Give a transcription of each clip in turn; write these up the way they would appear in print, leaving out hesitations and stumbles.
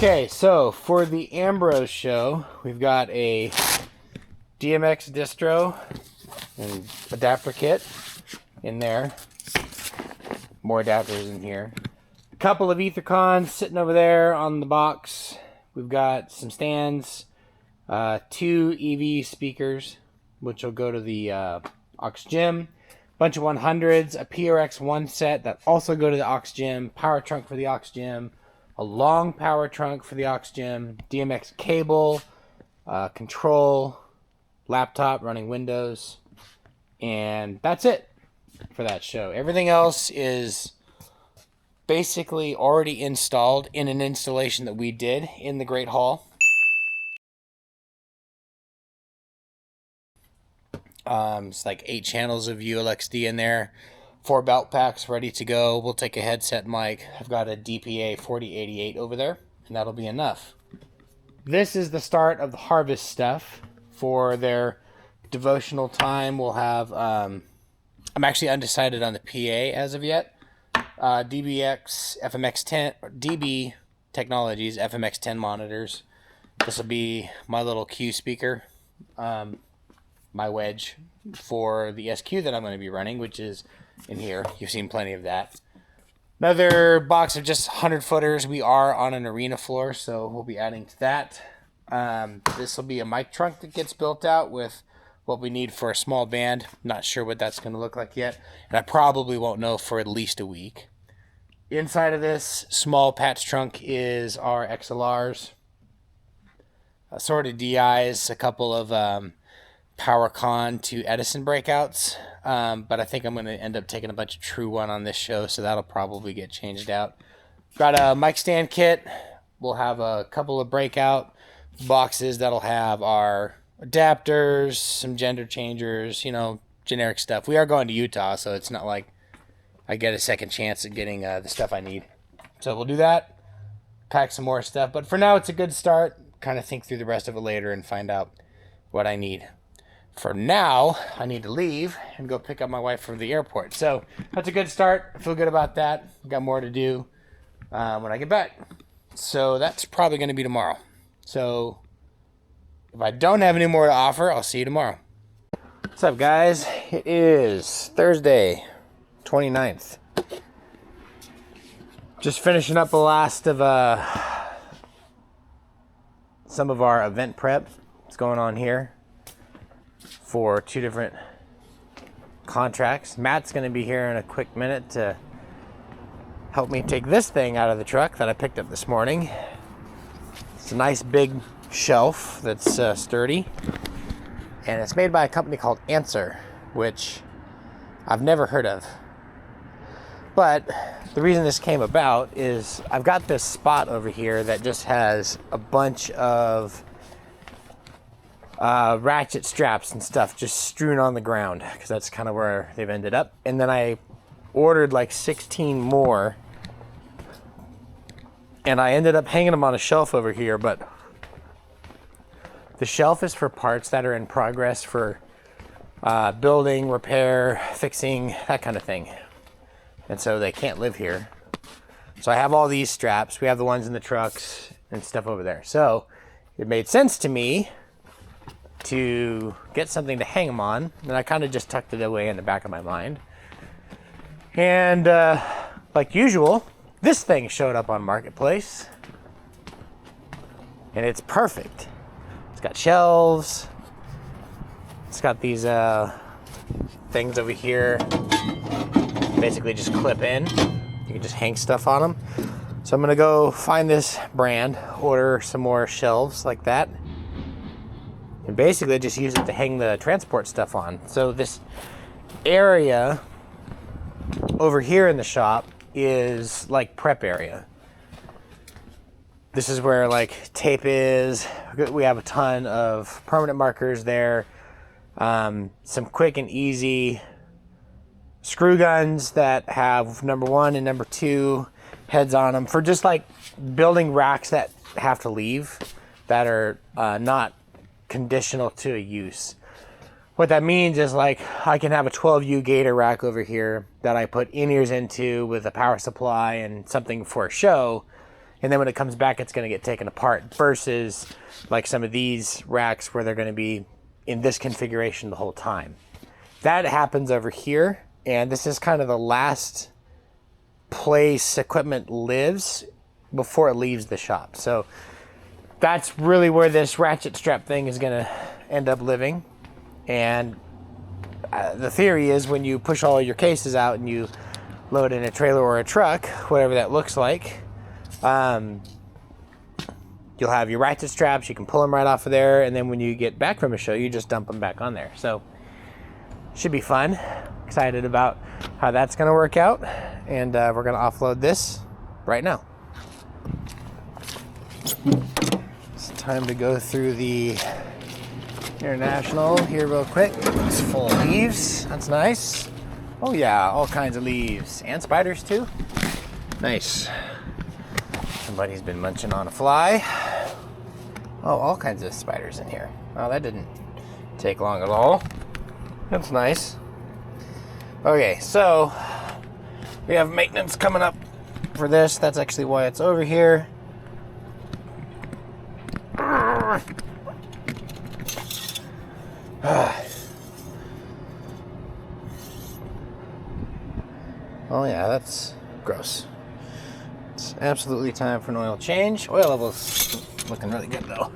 Okay, so for the Ambrose show, we've got a DMX distro and adapter kit in there. More adapters in here. A couple of Ethercons sitting over there on the box. We've got some stands, 2 EV speakers, which will go to the aux gym. Bunch of 100s, a PRX1 set that also go to the aux gym, power trunk for the aux gym, a long power trunk for the aux gym, DMX cable, control, laptop running Windows, and that's it for that show. Everything else is basically already installed in an installation that we did in the Great Hall. It's like 8 channels of ULXD in there, 4 belt packs ready to go. We'll take a headset mic. I've got a DPA 4088 over there, and that'll be enough. This is the start of the harvest stuff for their devotional time. We'll have, I'm actually undecided on the PA as of yet. DBX FMX10, DB Technologies FMX10 monitors. This will be my little Q speaker. My wedge for the SQ that I'm going to be running, which is in here. You've seen plenty of that. Another box of just 100 footers. We are on an arena floor, so we'll be adding to that. This will be a mic trunk that gets built out with what we need for a small band. Not sure what that's going to look like yet, and I probably won't know for at least a week. Inside of this small patch trunk is our XLRs, assorted DIs, a couple of PowerCon to Edison breakouts, but I think I'm going to end up taking a bunch of True One on this show, so that'll probably get changed out. Got a mic stand kit. We'll have a couple of breakout boxes that'll have our adapters, some gender changers, you know, generic stuff. We are going to Utah, so it's not like I get a second chance at getting the stuff I need. So we'll do that, pack some more stuff, but for now it's a good start. Kind of think through the rest of it later and find out what I need. For now, I need to leave and go pick up my wife from the airport. So that's a good start. I feel good about that. Got more to do when I get back. So that's probably going to be tomorrow. So if I don't have any more to offer, I'll see you tomorrow. What's up, guys? It is Thursday, 29th. Just finishing up the last of some of our event prep. What's going on here for 2 different contracts. Matt's going to be here in a quick minute to help me take this thing out of the truck that I picked up this morning. It's a nice big shelf that's sturdy, and it's made by a company called Answer, which I've never heard of. But the reason this came about is I've got this spot over here that just has a bunch of ratchet straps and stuff just strewn on the ground, because that's kind of where they've ended up. And then I ordered like 16 more, and I ended up hanging them on a shelf over here. But the shelf is for parts that are in progress for building, repair, fixing, that kind of thing. And so they can't live here. So I have all these straps. We have the ones in the trucks and stuff over there. So it made sense to me to get something to hang them on, and I kind of just tucked it away in the back of my mind. And like usual, this thing showed up on Marketplace, and it's perfect. It's got shelves. It's got these things over here, basically just clip in. You can just hang stuff on them. So I'm gonna go find this brand, order some more shelves like that, and basically just use it to hang the transport stuff on. So this area over here in the shop is like prep area. This is where like tape is. We have a ton of permanent markers there. Some quick and easy screw guns that have number 1 and number 2 heads on them for just like building racks that have to leave, that are not conditional to a use. What that means is like I can have a 12U Gator rack over here that I put in-ears into with a power supply and something for a show, And then when it comes back, it's going to get taken apart versus like some of these racks where they're going to be in this configuration the whole time. That happens over here. And this is kind of the last place equipment lives before it leaves the shop. So that's really where this ratchet strap thing is going to end up living. And the theory is when you push all your cases out and you load in a trailer or a truck, whatever that looks like, you'll have your ratchet straps. You can pull them right off of there, and then when you get back from a show, you just dump them back on there. So should be fun. Excited about how that's going to work out, and we're going to offload this right now. It's time to go through the International here real quick. It's full of leaves. That's nice. Oh yeah, all kinds of leaves and spiders too. Nice. Somebody's been munching on a fly. Oh, all kinds of spiders in here. Oh, that didn't take long at all. That's nice. Okay, so we have maintenance coming up for this. That's actually why it's over here. Oh yeah, that's gross. It's absolutely time for an oil change. Oil level's looking really good though.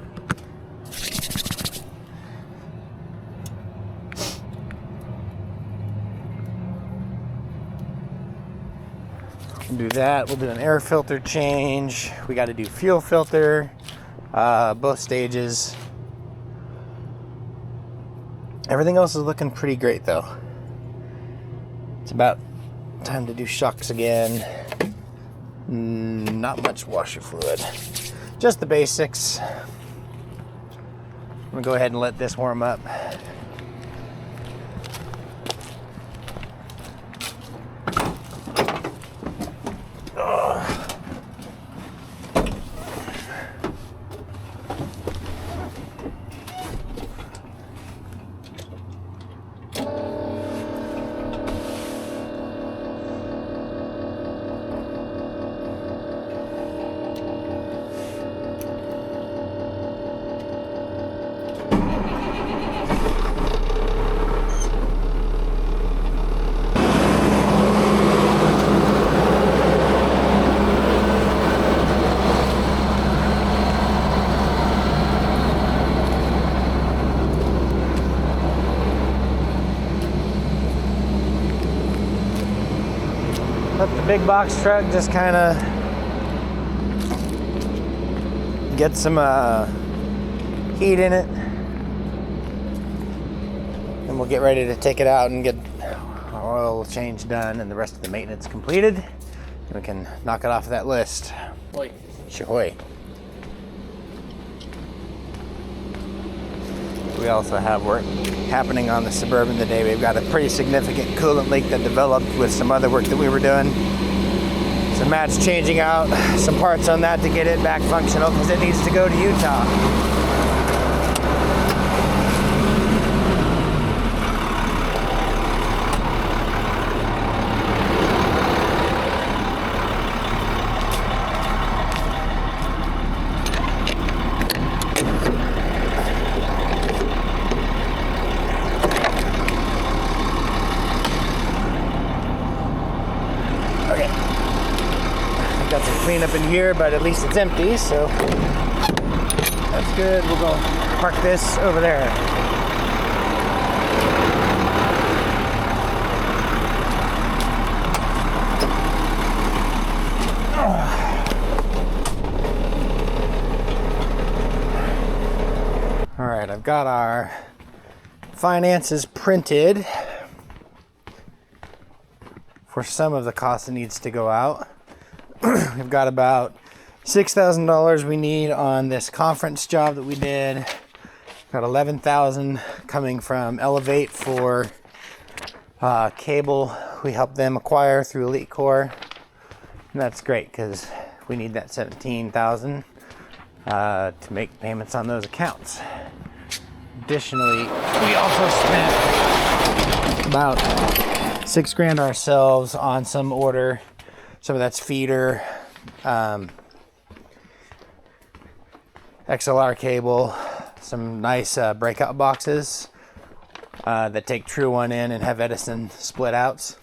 We'll do that. We'll do an air filter change. We got to do fuel filter, both stages. Everything else is looking pretty great though. It's about time to do shocks again. Not much washer fluid. Just the basics. I'm gonna go ahead and let this warm up. Let the big box truck just kind of get some heat in it, and we'll get ready to take it out and get our oil change done and the rest of the maintenance completed, and we can knock it off of that list. Oi. Shahoy. We also have work happening on the Suburban today. We've got a pretty significant coolant leak that developed with some other work that we were doing. So Matt's changing out some parts on that to get it back functional because it needs to go to Utah. Got some cleanup in here, but at least it's empty, so that's good. We'll go park this over there. All right, I've got our finances printed for some of the cost that needs to go out. We've got about $6,000 we need on this conference job that we did. Got $11,000 coming from Elevate for cable we helped them acquire through Elite Core. And that's great because we need that $17,000 to make payments on those accounts. Additionally, we also spent about $6,000 ourselves on some order. Some of that's feeder, XLR cable, some nice breakout boxes that take True 1 in and have Edison split outs.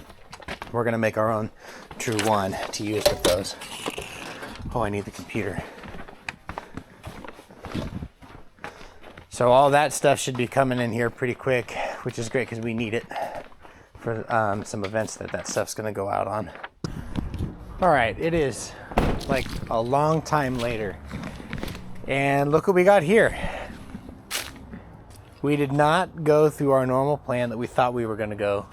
We're gonna make our own True 1 to use with those. Oh, I need the computer. So all that stuff should be coming in here pretty quick, which is great because we need it for some events that stuff's gonna go out on. All right, it is like a long time later, and look what we got here. We did not go through our normal plan that we thought we were gonna go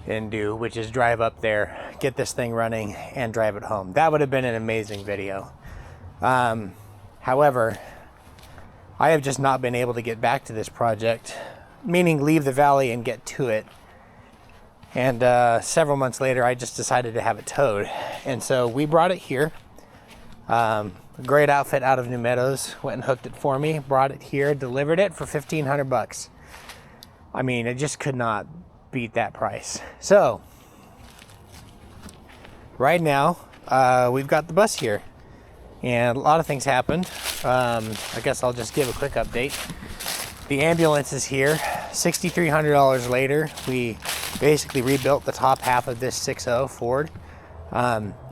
and do, which is drive up there, get this thing running, and drive it home. That would have been an amazing video. However, I have just not been able to get back to this project, meaning leave the valley and get to it. And several months later, I just decided to have it towed. And so we brought it here. A great outfit out of New Meadows went and hooked it for me, brought it here, delivered it for $1,500. I mean, I just could not beat that price. So right now we've got the bus here, and a lot of things happened. I guess I'll just give a quick update. The ambulance is here. $6,300 later, we basically rebuilt the top half of this 6.0 Ford.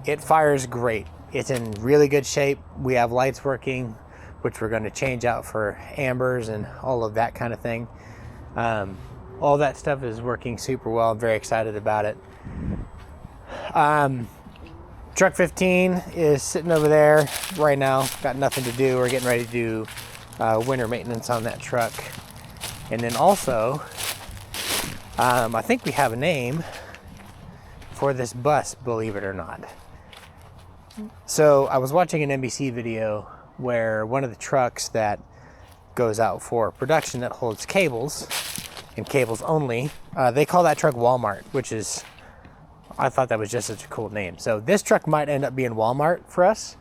It fires great. It's in really good shape. We have lights working, which we're going to change out for ambers and all of that kind of thing. All that stuff is working super well. I'm very excited about it. Truck 15 is sitting over there right now. Got nothing to do. We're getting ready to do winter maintenance on that truck. And then also, I think we have a name for this bus, believe it or not. So I was watching an NBC video where one of the trucks that goes out for production that holds cables, and cables only, they call that truck Walmart, which is, I thought that was just such a cool name. So this truck might end up being Walmart for us,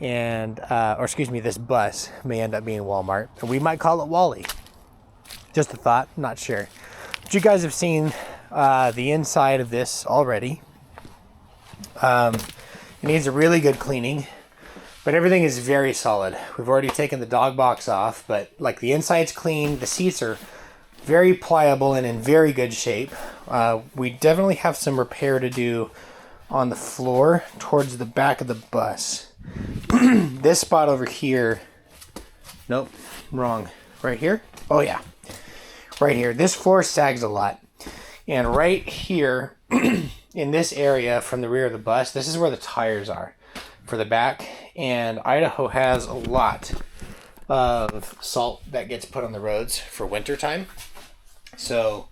and or excuse me, this bus may end up being Walmart, and we might call it Wally. Just a thought, not sure. But you guys have seen the inside of this already. It needs a really good cleaning, but everything is very solid. We've already taken the dog box off, but like the inside's clean. The seats are very pliable and in very good shape. We definitely have some repair to do on the floor towards the back of the bus. This spot over here, nope, wrong. Right here? Oh yeah, right here. This floor sags a lot. And right here, in this area from the rear of the bus, this is where the tires are for the back. And Idaho has a lot of salt that gets put on the roads for winter time. So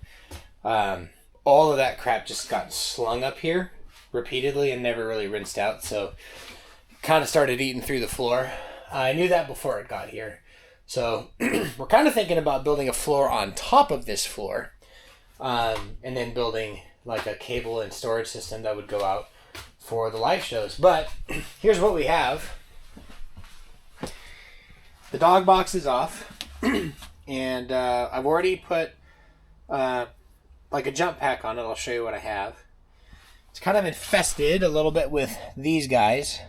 all of that crap just got slung up here repeatedly and never really rinsed out. So kind of started eating through the floor. I knew that before it got here. So we're kind of thinking about building a floor on top of this floor, and then building like a cable and storage system that would go out for the live shows. But here's what we have. The dog box is off, and I've already put like a jump pack on it. I'll show you what I have. It's kind of infested a little bit with these guys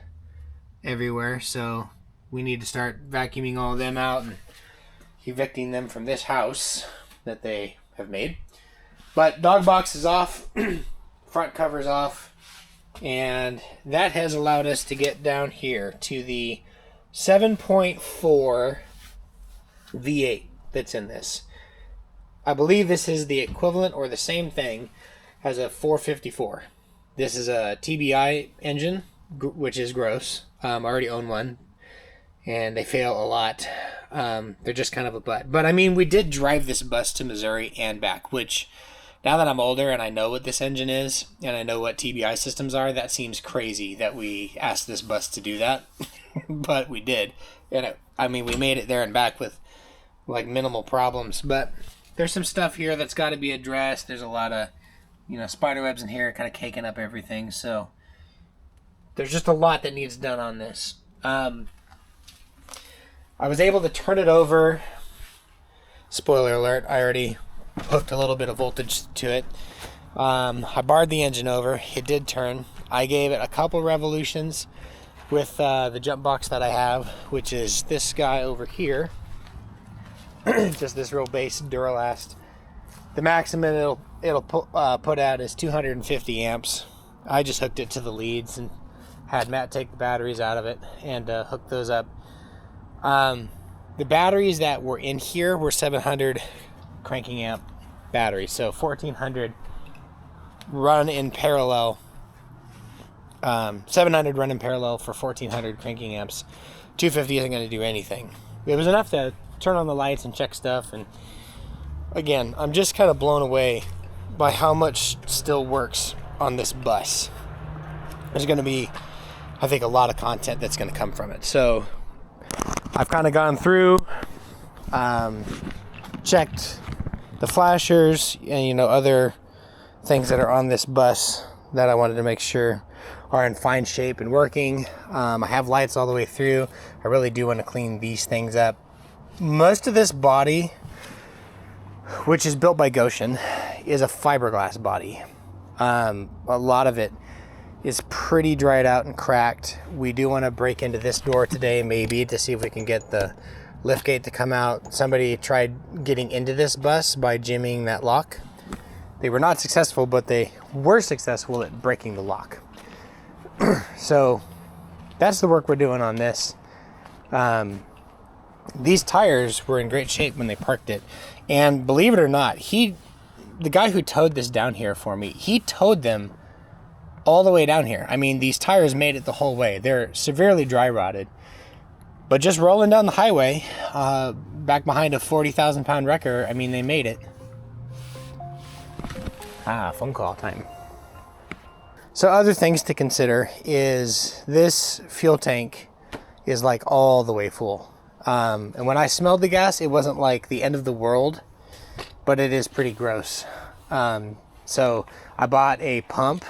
everywhere, so we need to start vacuuming all of them out and evicting them from this house that they have made. But dog box is off, front cover's off, and that has allowed us to get down here to the 7.4 V8 that's in this. I believe this is the equivalent or the same thing as a 454. This is a TBI engine, which is gross. I already own one, and they fail a lot. They're just kind of a butt. But I mean, we did drive this bus to Missouri and back, which now that I'm older and I know what this engine is and I know what TBI systems are, that seems crazy that we asked this bus to do that. But we did. And I mean, we made it there and back with like minimal problems. But there's some stuff here that's got to be addressed. There's a lot of, spider webs in here kind of caking up everything. So there's just a lot that needs done on this. I was able to turn it over. Spoiler alert, I already hooked a little bit of voltage to it. I barred the engine over. It did turn. I gave it a couple revolutions. with the jump box that I have, which is this guy over here. Just this real base Duralast. The maximum it'll put out is 250 amps. I just hooked it to the leads and had Matt take the batteries out of it and hook those up. The batteries that were in here were 700 cranking amp batteries, so 1400 run in parallel. 700 run in parallel for 1400 cranking amps. 250 isn't going to do anything. It was enough to turn on the lights and check stuff, and again, I'm just kind of blown away by how much still works on this bus. There's going to be, I think, a lot of content that's going to come from it. So I've kind of gone through, checked the flashers and other things that are on this bus that I wanted to make sure are in fine shape and working. I have lights all the way through. I really do want to clean these things up. Most of this body, which is built by Goshen, is a fiberglass body. A lot of it is pretty dried out and cracked. We do want to break into this door today, maybe, to see if we can get the liftgate to come out. Somebody tried getting into this bus by jimmying that lock. They were not successful, but they were successful at breaking the lock. So that's the work we're doing on this. These tires were in great shape when they parked it. And believe it or not, the guy who towed this down here for me, he towed them all the way down here. I mean, these tires made it the whole way. They're severely dry rotted. But just rolling down the highway, back behind a 40,000 pound wrecker, I mean, they made it. Phone call time. So other things to consider is this fuel tank is like all the way full. And when I smelled the gas, it wasn't like the end of the world, but it is pretty gross. So I bought a pump,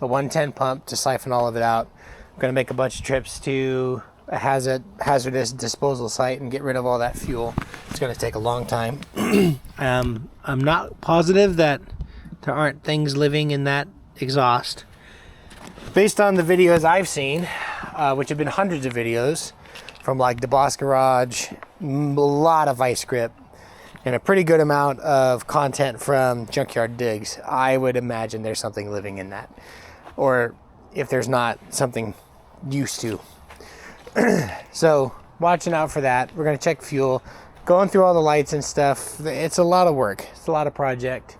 a 110 pump, to siphon all of it out. I'm going to make a bunch of trips to a hazardous disposal site and get rid of all that fuel. It's going to take a long time. I'm not positive that there aren't things living in that exhaust. Based on the videos I've seen, which have been hundreds of videos, from like the Boss Garage, a lot of vice grip, and a pretty good amount of content from Junkyard Digs, I would imagine there's something living in that. Or if there's not, something used to. So watching out for that. We're going to check fuel, going through all the lights and stuff. It's a lot of work. It's a lot of project.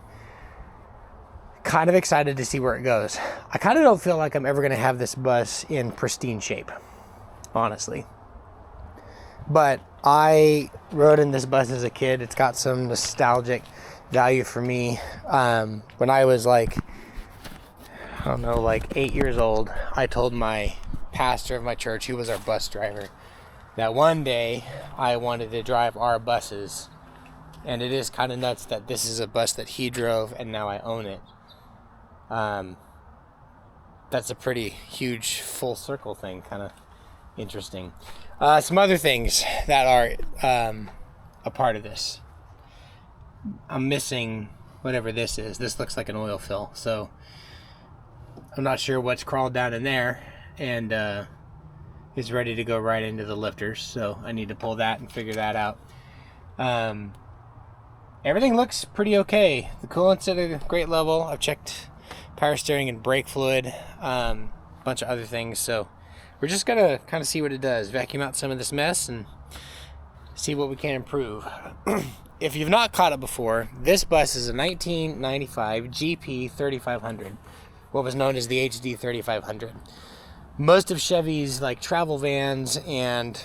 Kind of excited to see where it goes. I kind of don't feel like I'm ever going to have this bus in pristine shape, honestly. But I rode in this bus as a kid. It's got some nostalgic value for me. When I was like 8 years old, I told my pastor of my church, who was our bus driver, that one day I wanted to drive our buses. And it is kind of nuts that this is a bus that he drove and now I own it. That's a pretty huge full circle thing, kind of interesting. Some other things that are a part of this. I'm missing whatever this is. This looks like an oil fill, so I'm not sure what's crawled down in there and is ready to go right into the lifters, so I need to pull that and figure that out. Everything looks pretty okay. The coolant's at a great level. I've checked power steering and brake fluid, a bunch of other things, so we're just gonna kind of see what it does, vacuum out some of this mess and see what we can improve. If you've not caught it before, this bus is a 1995 GP 3500, what was known as the HD 3500. Most of Chevy's like travel vans and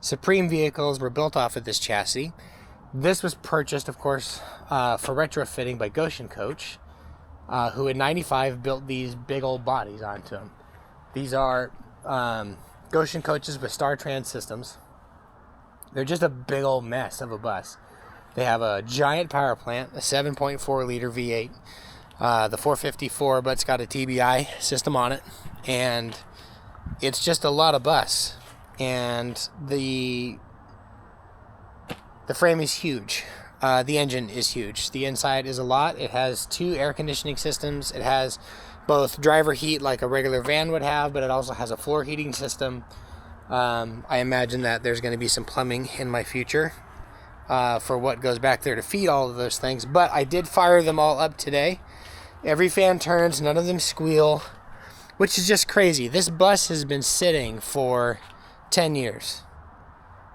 Supreme vehicles were built off of this chassis. This was purchased, of course, for retrofitting by Goshen Coach, who in 95 built these big old bodies onto them. These are Goshen Coaches with Star Trans systems. They're just a big old mess of a bus. They have a giant power plant, a 7.4 liter V8, the 454, but it's got a TBI system on it, and it's just a lot of bus. And the frame is huge. The engine is huge. The inside is a lot. It has 2 air conditioning systems. It has both driver heat like a regular van would have, but it also has a floor heating system. I imagine that there's going to be some plumbing in my future for what goes back there to feed all of those things. But I did fire them all up today. Every fan turns, none of them squeal, which is just crazy. This bus has been sitting for 10 years.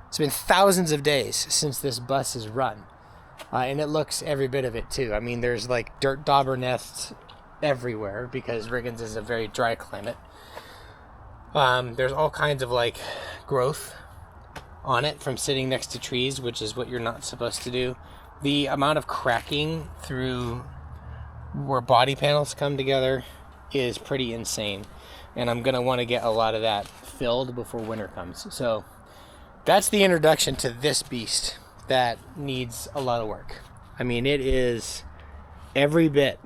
It's been thousands of days since this bus has run. And it looks every bit of it too. I mean, there's like dirt dauber nests everywhere because Riggins is a very dry climate. There's all kinds of like growth on it from sitting next to trees, which is what you're not supposed to do. The amount of cracking through where body panels come together is pretty insane. And I'm going to want to get a lot of that filled before winter comes. So that's the introduction to this beast that needs a lot of work. I mean, it is every bit.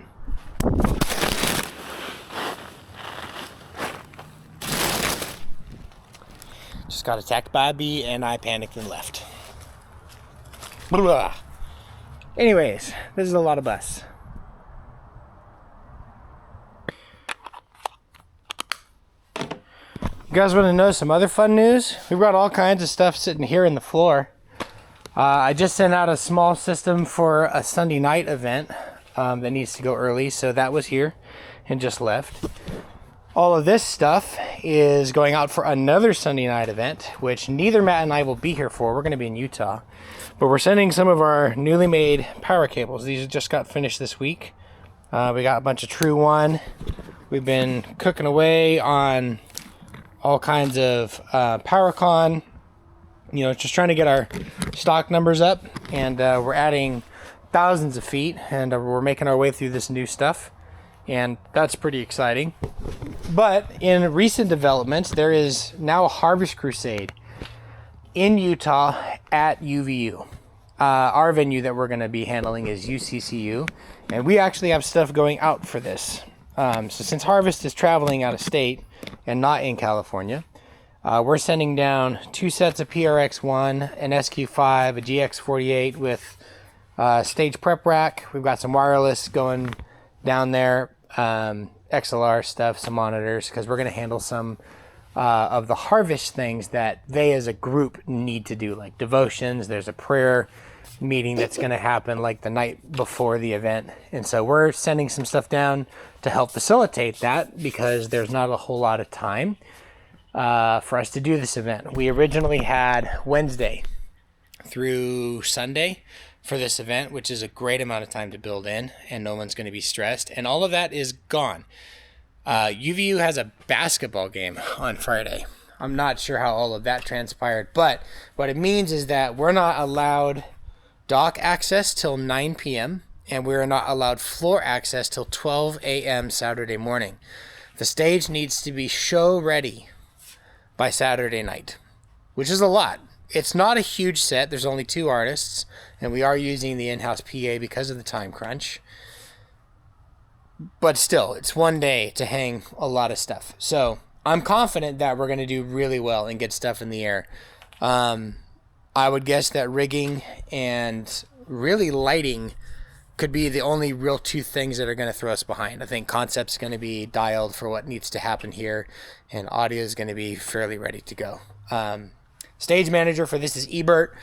Just got attacked by a bee and I panicked and left. Blah. Anyways, this is a lot of bus. You guys want to know some other fun news? We've got all kinds of stuff sitting here in the floor. I just sent out a small system for a Sunday night event that needs to go early, so that was here and just left. All of this stuff is going out for another Sunday night event, which neither Matt and I will be here for. We're going to be in Utah. But we're sending some of our newly made power cables. These just got finished this week. We got a bunch of True One. We've been cooking away on all kinds of PowerCon. You know, just trying to get our stock numbers up, and we're adding thousands of feet, and we're making our way through this new stuff, and that's pretty exciting. But in recent developments, there is now a harvest crusade in Utah at UVU. Our venue that we're going to be handling is UCCU, and we actually have stuff going out for this. So since harvest is traveling out of state and not in California, we're sending down 2 sets of PRX1, an SQ5, a GX48 with stage prep rack. We've got some wireless going down there, XLR stuff, some monitors, because we're going to handle some of the harvest things that they as a group need to do, like devotions. There's a prayer meeting that's going to happen like the night before the event. And so we're sending some stuff down to help facilitate that because there's not a whole lot of time for us to do this event. We originally had Wednesday through Sunday for this event, which is a great amount of time to build in, and no one's going to be stressed. And all of that is gone. UVU has a basketball game on Friday. I'm not sure how all of that transpired, but what it means is that we're not allowed dock access till 9 p.m. and we're not allowed floor access till 12 a.m. Saturday morning. The stage needs to be show ready by Saturday night, which is a lot. It's not a huge set. There's only 2 artists, and we are using the in-house PA because of the time crunch. But still, it's one day to hang a lot of stuff. So I'm confident that we're going to do really well and get stuff in the air. I would guess that rigging and really lighting could be the only real 2 things that are going to throw us behind. I think concept's going to be dialed for what needs to happen here, and audio is going to be fairly ready to go. Stage manager for this is Ebert.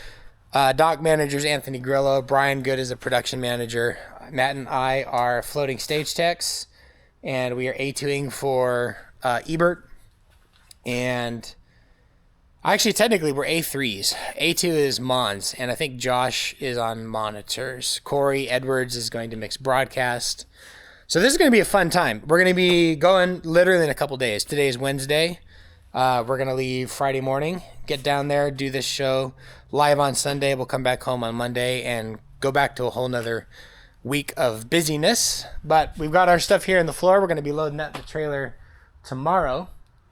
Dock manager is Anthony Grillo. Brian Good is a production manager. Matt and I are floating stage techs, and we are A2ing for Ebert. And actually, technically, we're A3s. A2 is Mons, and I think Josh is on monitors. Corey Edwards is going to mix broadcast. So this is going to be a fun time. We're going to be going literally in a couple days. Today is Wednesday. We're going to leave Friday morning, get down there, do this show live on Sunday. We'll come back home on Monday and go back to a whole nother week of busyness. But we've got our stuff here in the floor. We're going to be loading that in the trailer tomorrow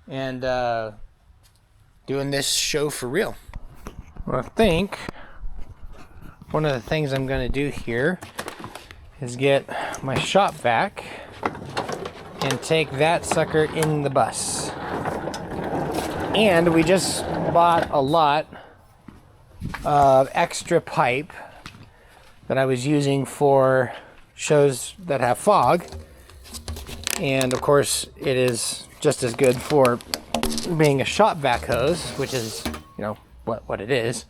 and doing this show for real. Well, I think one of the things I'm going to do here is get my shop vac and take that sucker in the bus. And we just bought a lot of extra pipe that I was using for shows that have fog. And of course, it is just as good for being a shop vac hose, which is, you know, what it is.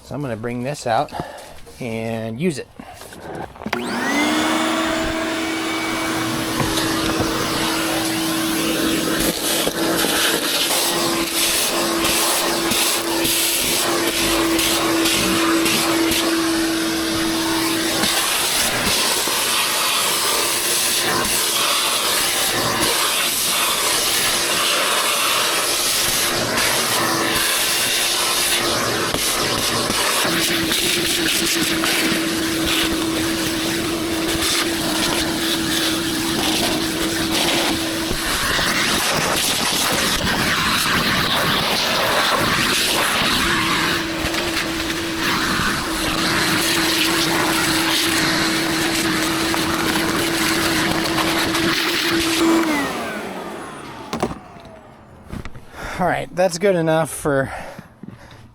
So I'm going to bring this out and use it. All right, that's good enough for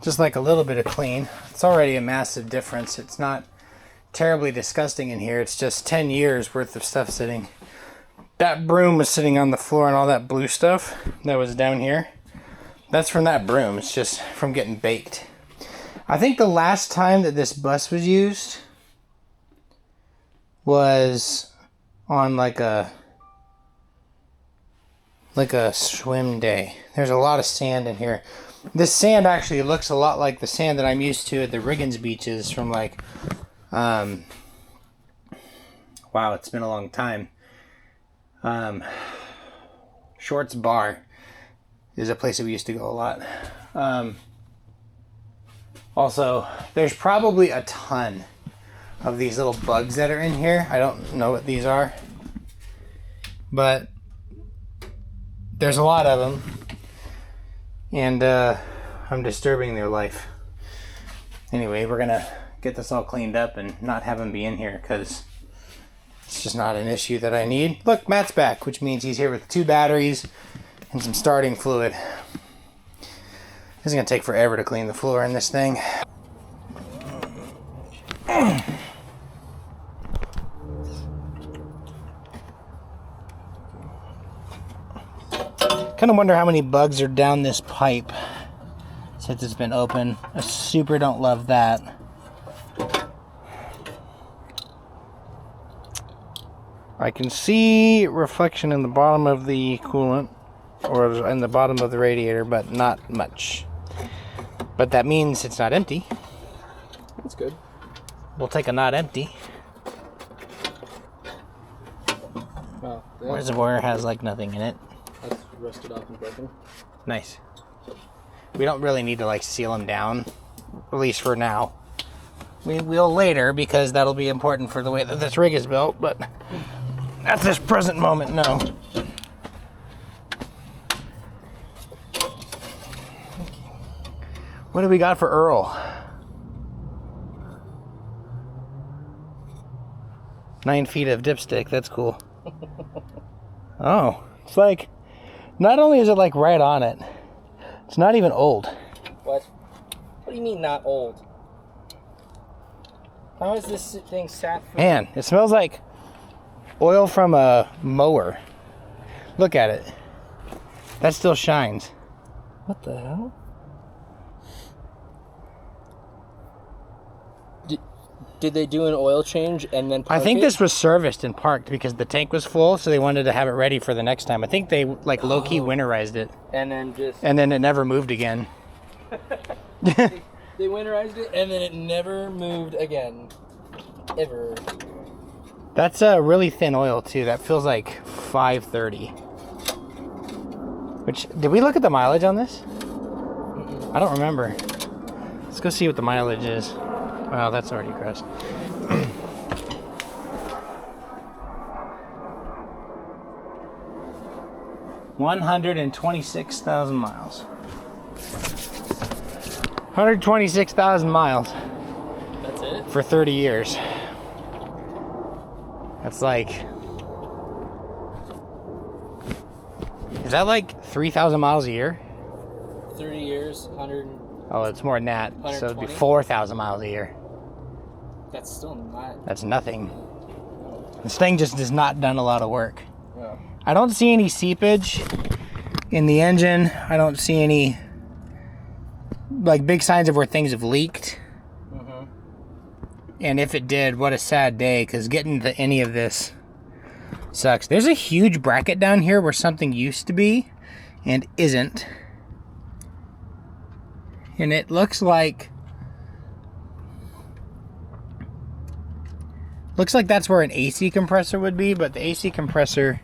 just like a little bit of clean. It's already a massive difference. It's not terribly disgusting in here. It's just 10 years worth of stuff sitting. That broom was sitting on the floor, and all that blue stuff that was down here, that's from that broom. It's just from getting baked. I think the last time that this bus was used was on like a swim day. There's a lot of sand in here. This sand actually looks a lot like the sand that I'm used to at the Riggins beaches from like, wow, it's been a long time. Shorts Bar is a place that we used to go a lot. Also, there's probably a ton of these little bugs that are in here. I don't know what these are, but there's a lot of them, and I'm disturbing their life. Anyway, we're gonna get this all cleaned up and not have them be in here because it's just not an issue that I need. Look, Matt's back, which means he's here with 2 batteries and some starting fluid. This is gonna take forever to clean the floor in this thing. Kind of wonder how many bugs are down this pipe since it's been open. I super don't love that. I can see reflection in the bottom of the coolant or in the bottom of the radiator, but not much. But that means it's not empty. That's good. We'll take a not empty. Wow. Reservoir has like nothing in it. That's rusted off and broken. Nice. We don't really need to like seal them down, at least for now. We will later because that'll be important for the way that this rig is built, but at this present moment, no. What do we got for Earl? 9 feet of dipstick, that's cool. Oh, it's like, not only is it like right on it, it's not even old. What? What do you mean not old? How is this thing sat for? Man, it smells like oil from a mower. Look at it. That still shines. What the hell? Did they do an oil change and then park I think it? this was serviced and parked because the tank was full, so they wanted to have it ready for the next time. I think they like low-key winterized it. And then just... And then it never moved again. They winterized it and then it never moved again. Ever. That's a really thin oil too. That feels like 530. Which, did we look at the mileage on this? I don't remember. Let's go see what the mileage is. Wow, that's already gross. 126,000 miles. 126,000 miles. That's it? For 30 years. That's like... Is that like 3,000 miles a year? 30 years, 100... Oh, it's more than that. So it'd be 120? 4,000 miles a year. That's still not. That's nothing. This thing just has not done a lot of work. Yeah. I don't see any seepage in the engine. I don't see any like big signs of where things have leaked. Mm-hmm. And if it did, what a sad day, because getting to any of this sucks. There's a huge bracket down here where something used to be and isn't. And it looks like that's where an AC compressor would be, but the AC compressor,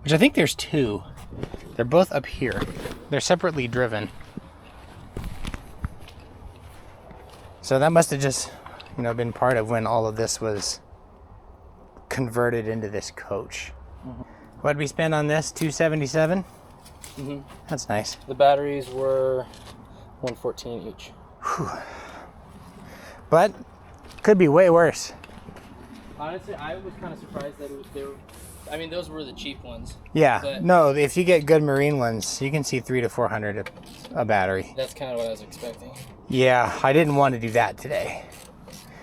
which I think there's two, they're both up here. They're separately driven. So that must have just, been part of when all of this was converted into this coach. Mm-hmm. What did we spend on this? $277? Mm-hmm. That's nice. The batteries were $114 each. Whew. But could be way worse. Honestly, I was kind of surprised that those were the cheap ones. Yeah, but no, if you get good marine ones, you can see $300 to $400 a battery. That's kind of what I was expecting. Yeah, I didn't want to do that today.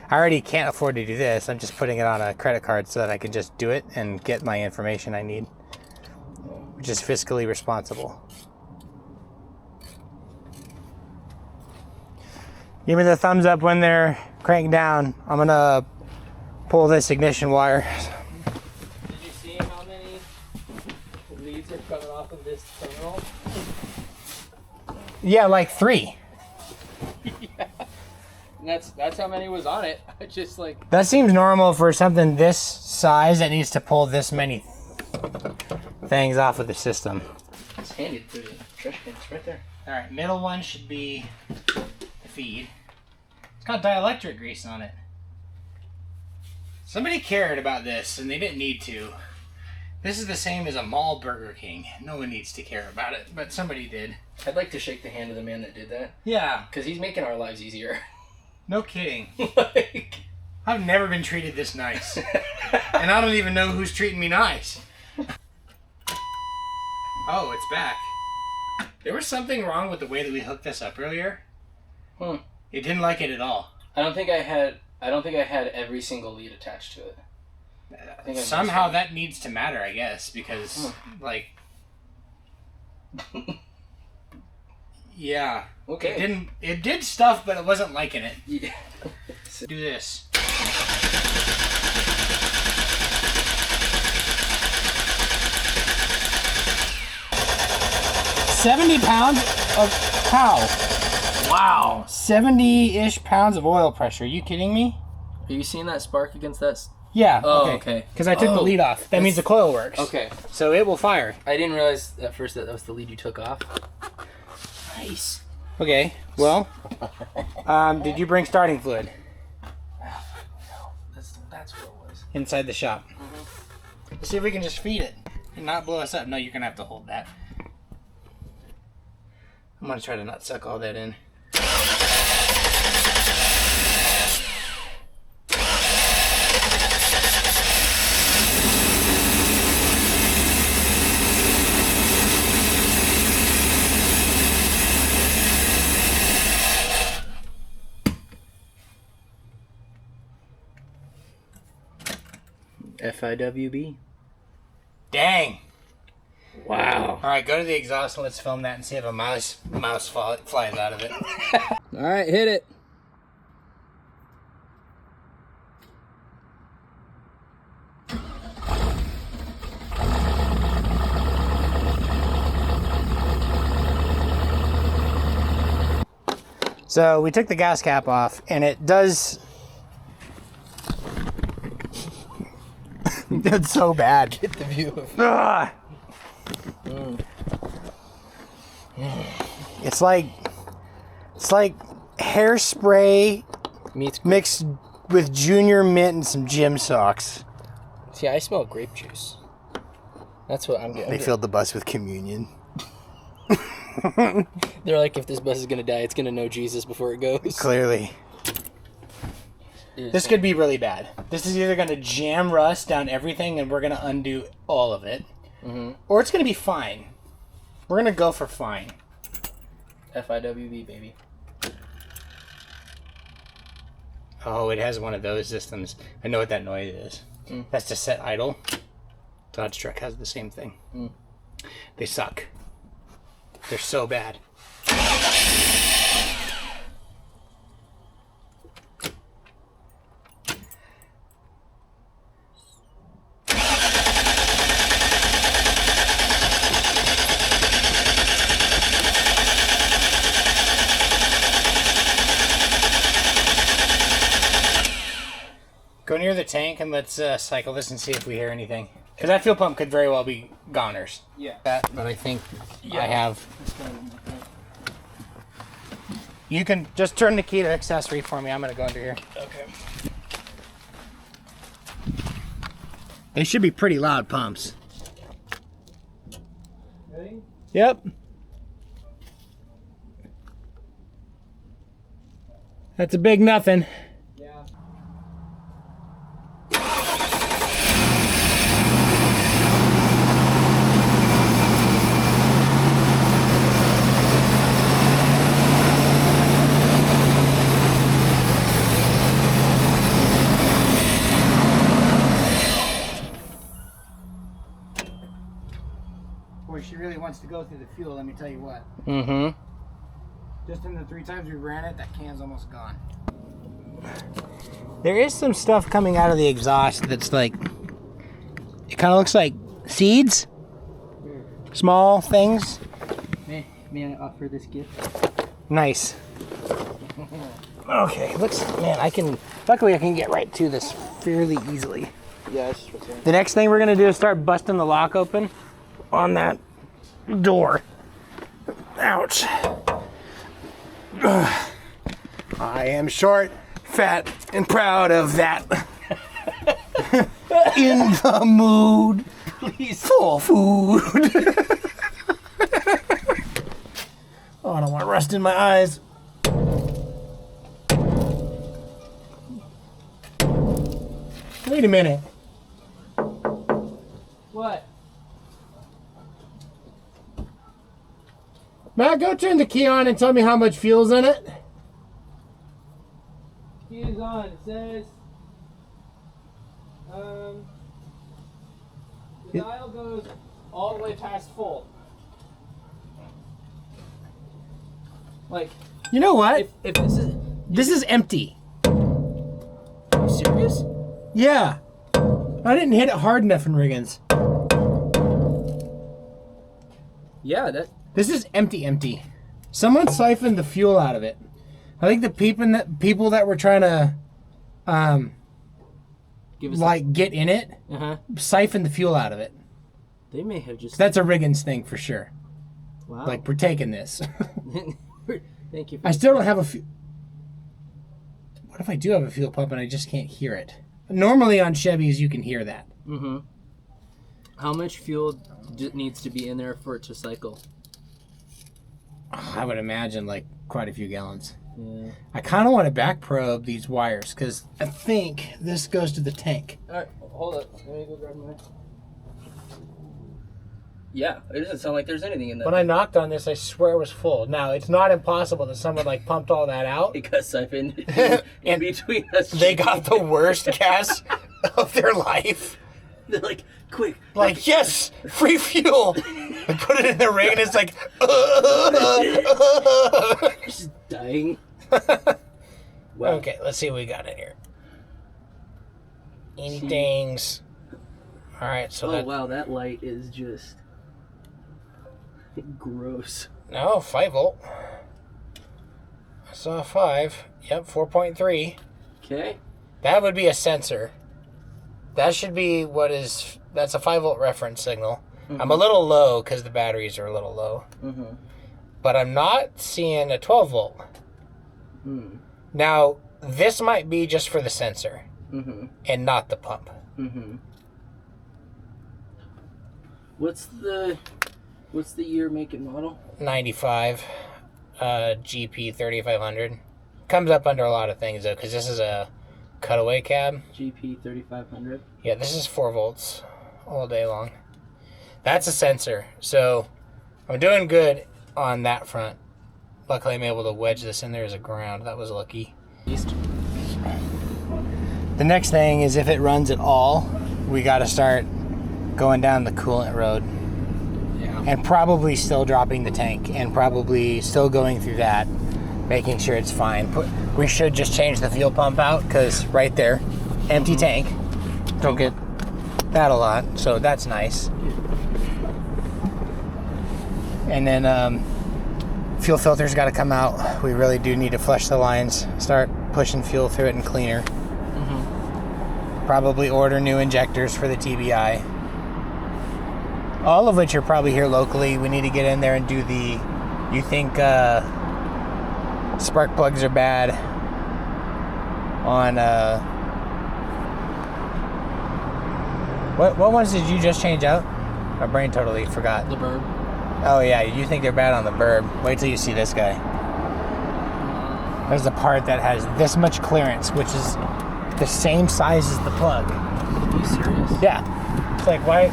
I already can't afford to do this. I'm just putting it on a credit card so that I can just do it and get my information I need, which is fiscally responsible. Give me the thumbs up when they're cranked down. I'm gonna pull this ignition wire. Did you see how many leads are coming off of this terminal? Yeah, like 3. Yeah. And that's how many was on it. I just like... That seems normal for something this size that needs to pull this many things off of the system. It's handy through the trash can. It's right there. Alright, middle one should be the feed. It's got dielectric grease on it. Somebody cared about this, and they didn't need to. This is the same as a mall Burger King. No one needs to care about it, but somebody did. I'd like to shake the hand of the man that did that. Yeah. Because he's making our lives easier. No kidding. Like... I've never been treated this nice. And I don't even know who's treating me nice. Oh, it's back. There was something wrong with the way that we hooked this up earlier. It didn't like it at all. I don't think I had every single lead attached to it. Somehow that needs to matter, I guess, because, yeah. Okay. It did stuff, but it wasn't liking it. Yeah. Do this. $70 of how? Wow. 70-ish pounds of oil pressure. Are you kidding me? Are you seeing that spark against that? Yeah. Oh, okay. Because I took the lead off. That means the coil works. Okay. So it will fire. I didn't realize at first that was the lead you took off. Nice. Okay. Well, did you bring starting fluid? No. That's what it was. Inside the shop. Mm-hmm. Let's see if we can just feed it and not blow us up. No, you're going to have to hold that. I'm going to try to not suck all that in. FIWB. Dang. Wow. All right, go to the exhaust and let's film that and see if a mouse flies out of it. All right, hit it. So we took the gas cap off, and it does. It's so bad. Get the view of Ugh. It's like hairspray mixed with junior mint and some gym socks. See, I smell grape juice. That's what I'm getting. They filled the bus with communion. They're like, if this bus is gonna die, it's gonna know Jesus before it goes. Clearly. This could be really bad. This is either going to jam rust down everything and we're going to undo all of it. Mm-hmm. Or it's going to be fine. We're going to go for fine. FIWB, baby. Oh, it has one of those systems. I know what that noise is. That's to set idle. Dodge truck has the same thing. They suck. They're so bad. Go near the tank and let's cycle this and see if we hear anything. Because that fuel pump could very well be goners. Yeah. But I think I have. You can just turn the key to accessory for me. I'm going to go under here. Okay. They should be pretty loud pumps. Ready? Yep. That's a big nothing. Yeah. Boy, she really wants to go through the fuel, let me tell you what. Mm-hmm. Just in the 3 times we ran it, that can's almost gone. There is some stuff coming out of the exhaust that's like, it kind of looks like seeds. Small things. May I offer this gift? Nice. Okay, luckily I can get right to this fairly easily. Yeah, that's just what's in. The next thing we're gonna do is start busting the lock open on that door. Ouch. I am short, fat, and proud of that. In the mood for food. Oh, I don't want rust in my eyes. Wait a minute. What? Matt, go turn the key on and tell me how much fuel's in it. Key is on. It says, the dial goes all the way past full. Like, You know what? if This is empty. are you serious? Yeah. I didn't hit it hard enough in Riggins. Yeah, that. This is empty. Someone siphoned the fuel out of it. I think the people that were trying to Give us get in it siphoned the fuel out of it. They may have just. That's a Riggins thing for sure. Wow. Like, we're taking this. Thank you. I still don't have a fuel. What if I do have a fuel pump and I just can't hear it? Normally on Chevys you can hear that. Mm-hmm. How much fuel needs to be in there for it to cycle? I would imagine like quite a few gallons. Yeah. I kind of want to back probe these wires because I think this goes to the tank. All right, hold up. Let me go grab my. Yeah, it doesn't sound like there's anything in there. When I knocked on this, I swear it was full. Now, it's not impossible that someone like pumped all that out. It got siphoned in between us. They got the worst gas of their life. They're like, quick. Like, yes, free fuel. I put it in the rig and it's like, Just dying. Wow. Okay, let's see what we got in here. Anything's. All right, so Oh, wow, that light is just gross. No, 5 volt. I saw 5. Yep, 4.3. Okay. That would be a sensor. That should be that's a 5 volt reference signal. Mm-hmm. I'm a little low because the batteries are a little low. Mm-hmm. But I'm not seeing a 12 volt. Mm. Now, this might be just for the sensor and not the pump. Mm-hmm. What's the year, make, and model? 95 GP 3500. Comes up under a lot of things though, because this is a cutaway cab. GP 3500. Yeah, this is 4 volts all day long. That's a sensor, so I'm doing good on that front. Luckily, I'm able to wedge this in there as a ground. That was lucky. East. The next thing is if it runs at all, we got to start going down the coolant road. Yeah. And probably still dropping the tank and probably still going through that, making sure it's fine. We should just change the fuel pump out because right there, empty tank. Don't get that a lot, so that's nice. And then fuel filter's got to come out. We really do need to flush the lines, start pushing fuel through it and cleaner. Probably order new injectors for the TBI. All of which are probably here locally. We need to get in there and do the, you think spark plugs are bad on, what ones did you just change out? My brain totally forgot. The burb. Oh yeah, you think they're bad on the burb. Wait till you see this guy. There's a part that has this much clearance, which is the same size as the plug. Are you serious? Yeah. It's like, why?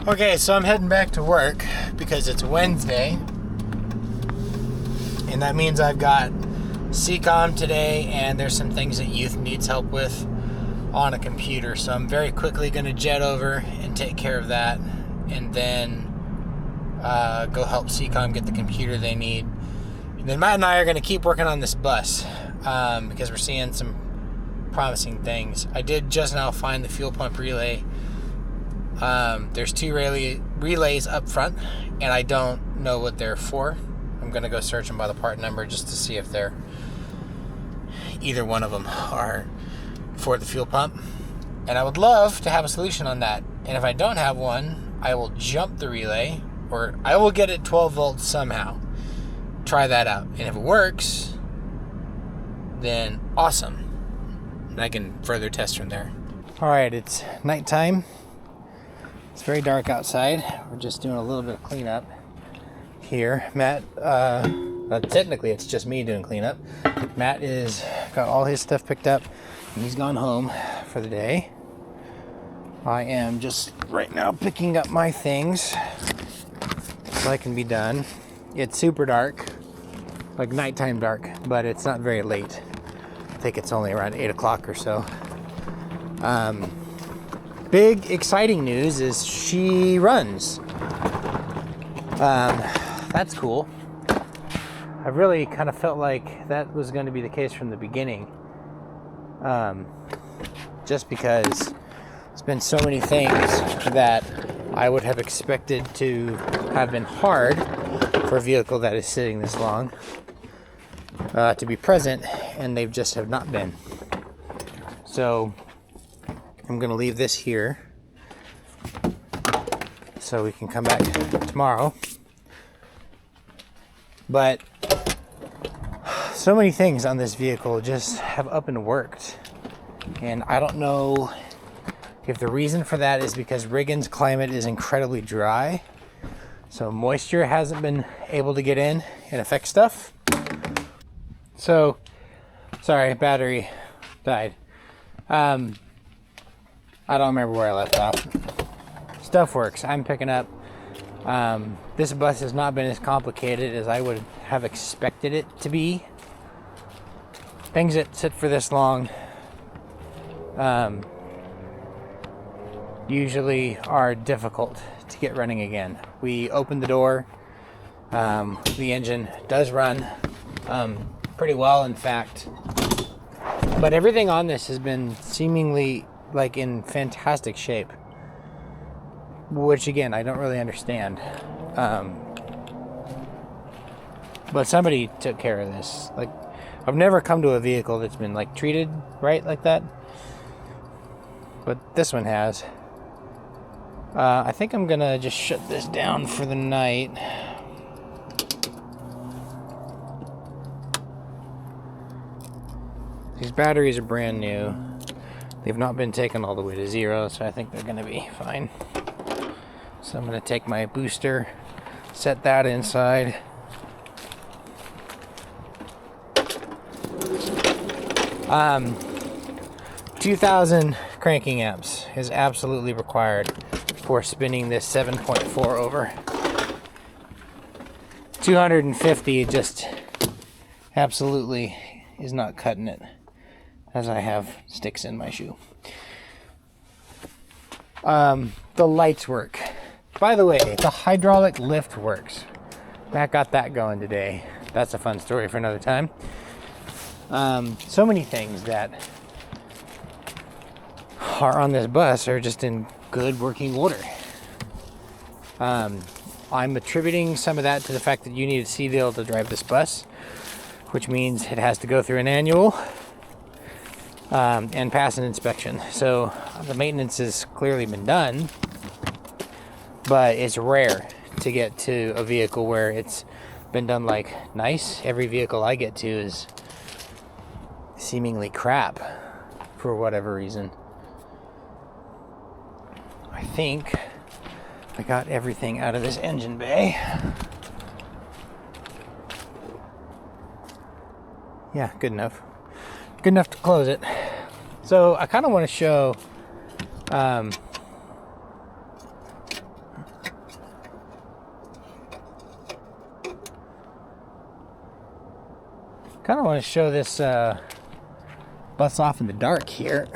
Okay, so I'm heading back to work because it's Wednesday. And that means I've got CCOM today, and there's some things that youth needs help with on a computer. So I'm very quickly going to jet over and take care of that, and then go help CCOM get the computer they need. And then Matt and I are going to keep working on this bus because we're seeing some promising things. I did just now find the fuel pump relay. There's two relays up front, and I don't know what they're for. I'm going to go search them by the part number just to see if they're either one of them are for the fuel pump. And I would love to have a solution on that. And if I don't have one, I will jump the relay, or I will get it 12 volts somehow. Try that out. And if it works, then awesome. And I can further test from there. All right, it's nighttime. It's very dark outside. We're just doing a little bit of cleanup here. Matt, technically it's just me doing cleanup. Matt is got all his stuff picked up and he's gone home for the day. I am just right now picking up my things so I can be done. It's super dark, like nighttime dark, but it's not very late. I think it's only around 8 o'clock or so. Big exciting news is she runs. That's cool. I really kind of felt like that was going to be the case from the beginning. Just because there's been so many things that I would have expected to have been hard for a vehicle that is sitting this long to be present, and they just have not been. So I'm going to leave this here so we can come back tomorrow. But so many things on this vehicle just have up and worked. And I don't know if the reason for that is because Riggins climate is incredibly dry. So moisture hasn't been able to get in and affect stuff. So, sorry, battery died. I don't remember where I left off. Stuff works. I'm picking up. This bus has not been as complicated as I would have expected it to be. Things that sit for this long usually are difficult to get running again. We opened the door. The engine does run pretty well, in fact. But everything on this has been seemingly like in fantastic shape, which again I don't really understand. But somebody took care of this. Like, I've never come to a vehicle that's been like treated right like that, but this one has. I think I'm gonna just shut this down for the night. These batteries are brand new. They've not been taken all the way to zero, so I think they're gonna be fine. So I'm gonna take my booster, set that inside. 2,000 cranking amps is absolutely required for spinning this 7.4 over. 250 just absolutely is not cutting it, as I have sticks in my shoe. The lights work. By the way, the hydraulic lift works. Matt got that going today. That's a fun story for another time. So many things that are on this bus are just in good working order. I'm attributing some of that to the fact that you need a CDL to drive this bus, which means it has to go through an annual and pass an inspection. So the maintenance has clearly been done, but it's rare to get to a vehicle where it's been done like nice. Every vehicle I get to is seemingly crap for whatever reason. I think I got everything out of this engine bay. Yeah, good enough. Good enough to close it. So I kind of want to show this bus off in the dark here.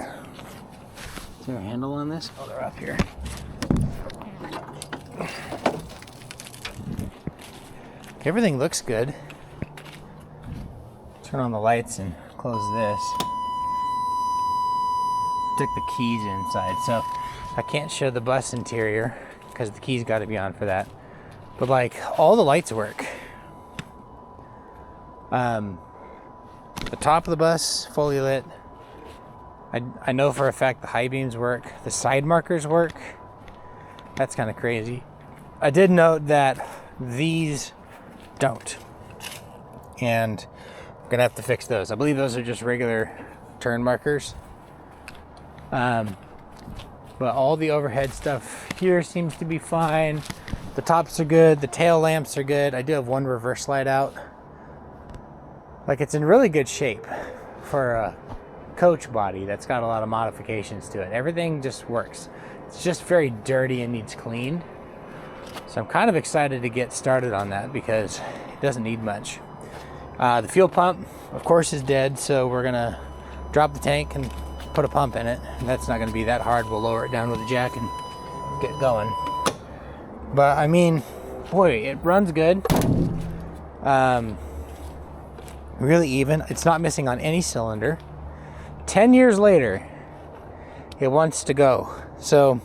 Is there a handle on this? Oh, they're up here. Everything looks good. Turn on the lights and close this. Took the keys inside, so I can't show the bus interior because the keys got to be on for that. But like, all the lights work. The top of the bus fully lit. I know for a fact the high beams work. The side markers work. That's kind of crazy. I did note that these don't, and I'm gonna have to fix those. I believe those are just regular turn markers. But all the overhead stuff here seems to be fine. The tops are good. The tail lamps are good. I do have one reverse light out. Like, it's in really good shape for a coach body that's got a lot of modifications to it. Everything just works. It's just very dirty and needs cleaned. So I'm kind of excited to get started on that because it doesn't need much. The fuel pump, of course, is dead, so we're gonna drop the tank and put a pump in it. And that's not gonna be that hard. We'll lower it down with a jack and get going. But I mean, boy, it runs good. Really even. It's not missing on any cylinder. 10 years later, it wants to go. So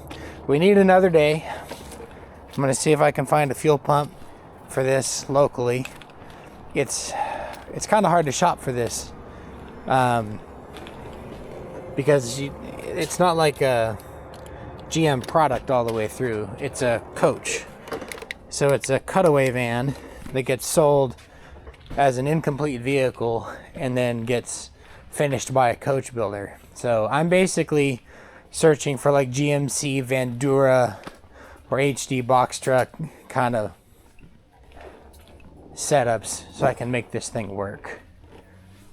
we need another day. I'm going to see if I can find a fuel pump for this locally. It's kind of hard to shop for this because it's not like a GM product all the way through. It's a coach. So it's a cutaway van that gets sold as an incomplete vehicle and then gets finished by a coach builder. So I'm basically searching for like GMC Vandura or HD box truck kind of setups so I can make this thing work.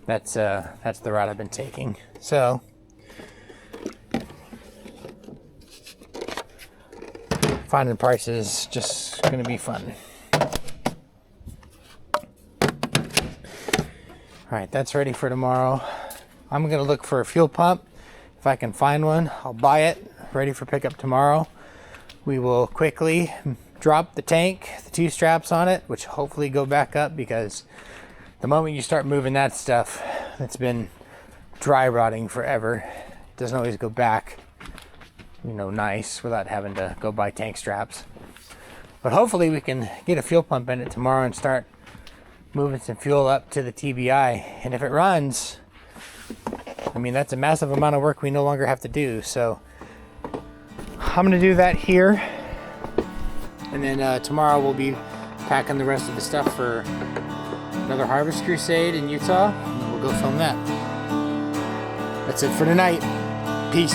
That's the route I've been taking. So finding prices just gonna be fun. All right, that's ready for tomorrow. I'm gonna look for a fuel pump. If I can find one, I'll buy it, ready for pickup tomorrow. We will quickly drop the tank, the two straps on it, which hopefully go back up, because the moment you start moving that stuff that's been dry rotting forever, it doesn't always go back, nice without having to go buy tank straps. But hopefully we can get a fuel pump in it tomorrow and start moving some fuel up to the TBI. And if it runs, I mean, that's a massive amount of work we no longer have to do. So I'm gonna do that here, and then tomorrow we'll be packing the rest of the stuff for another harvest crusade in Utah, and we'll go film that. That's it for tonight. Peace.